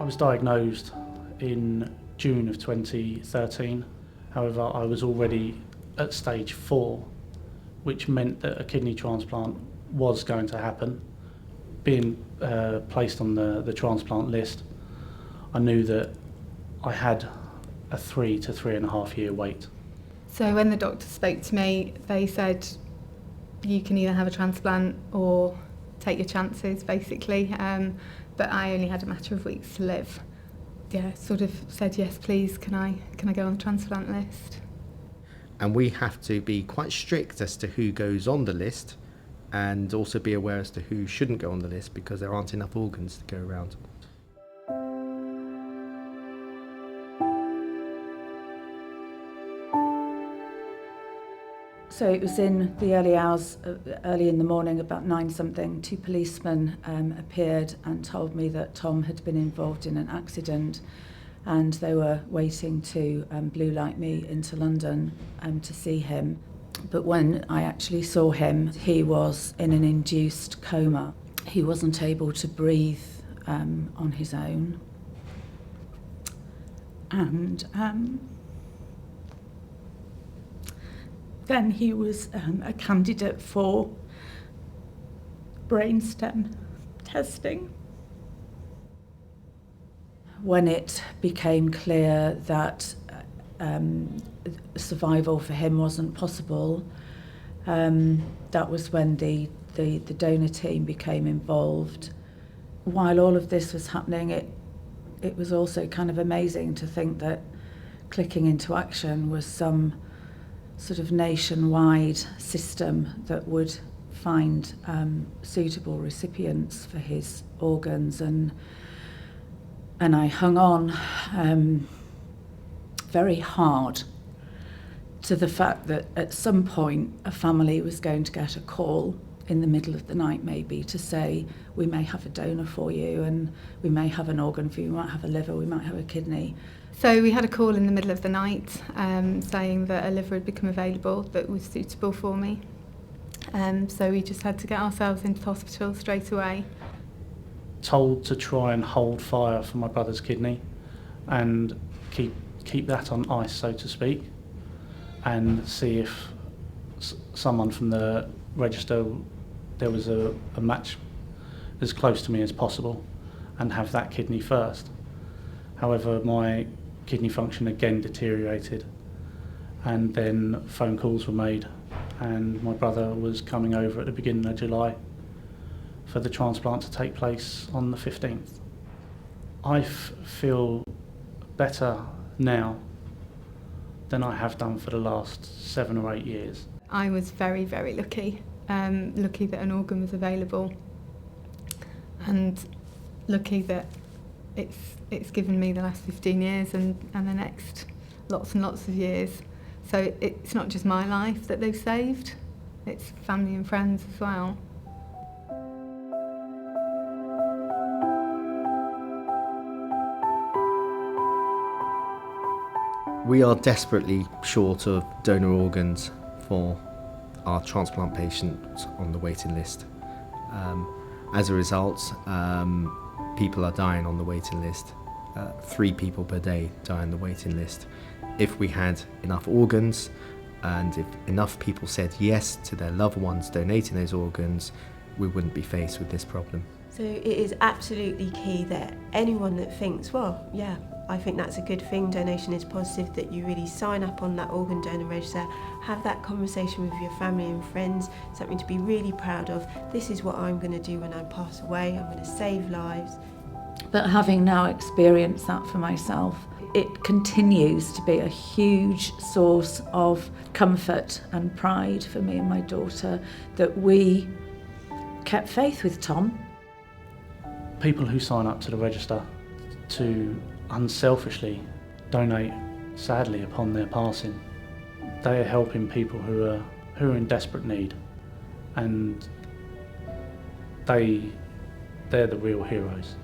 was diagnosed in June of 2013. However, I was already at stage 4, which meant that a kidney transplant was going to happen. Being placed on the transplant list, I knew that I had a 3 to 3.5 year wait. So when the doctor spoke to me, they said you can either have a transplant or take your chances, basically. But I only had a matter of weeks to live. Yeah, sort of said, yes, please, can I go on the transplant list? And we have to be quite strict as to who goes on the list, and also be aware as to who shouldn't go on the list, because there aren't enough organs to go around. So it was in the early hours, early in the morning, about 9 something, 2 policemen appeared and told me that Tom had been involved in an accident, and they were waiting to blue light me into London to see him. But when I actually saw him, he was in an induced coma. He wasn't able to breathe on his own. And then he was a candidate for brainstem testing. When it became clear that survival for him wasn't possible, that was when the donor team became involved. While all of this was happening, it was also kind of amazing to think that clicking into action was some sort of nationwide system that would find suitable recipients for his organs, and I hung on very hard to the fact that at some point a family was going to get a call in the middle of the night, maybe, to say, we may have a donor for you, and we may have an organ for you, we might have a liver, we might have a kidney. So we had a call in the middle of the night saying that a liver had become available that was suitable for me. So we just had to get ourselves into hospital straight away. Told to try and hold fire for my brother's kidney and keep that on ice, so to speak, and see if someone from the register, there was a match as close to me as possible, and have that kidney first. However, my kidney function again deteriorated, and then phone calls were made, and my brother was coming over at the beginning of July for the transplant to take place on the 15th. I feel better now than I have done for the last 7 or 8 years. I was very, very lucky. Lucky that an organ was available, and lucky that it's given me the last 15 years and the next lots and lots of years. So it's not just my life that they've saved, it's family and friends as well. We are desperately short of donor organs for our transplant patients on the waiting list. As a result, people are dying on the waiting list. 3 people per day die on the waiting list. If we had enough organs, and if enough people said yes to their loved ones donating those organs, we wouldn't be faced with this problem. So it is absolutely key that anyone that thinks, well, yeah, I think that's a good thing, donation is positive, that you really sign up on that organ donor register, have that conversation with your family and friends, something to be really proud of. This is what I'm going to do when I pass away, I'm going to save lives. But having now experienced that for myself, it continues to be a huge source of comfort and pride for me and my daughter that we kept faith with Tom. People who sign up to the register to unselfishly donate, sadly, upon their passing, they are helping people who are in desperate need, and they're the real heroes.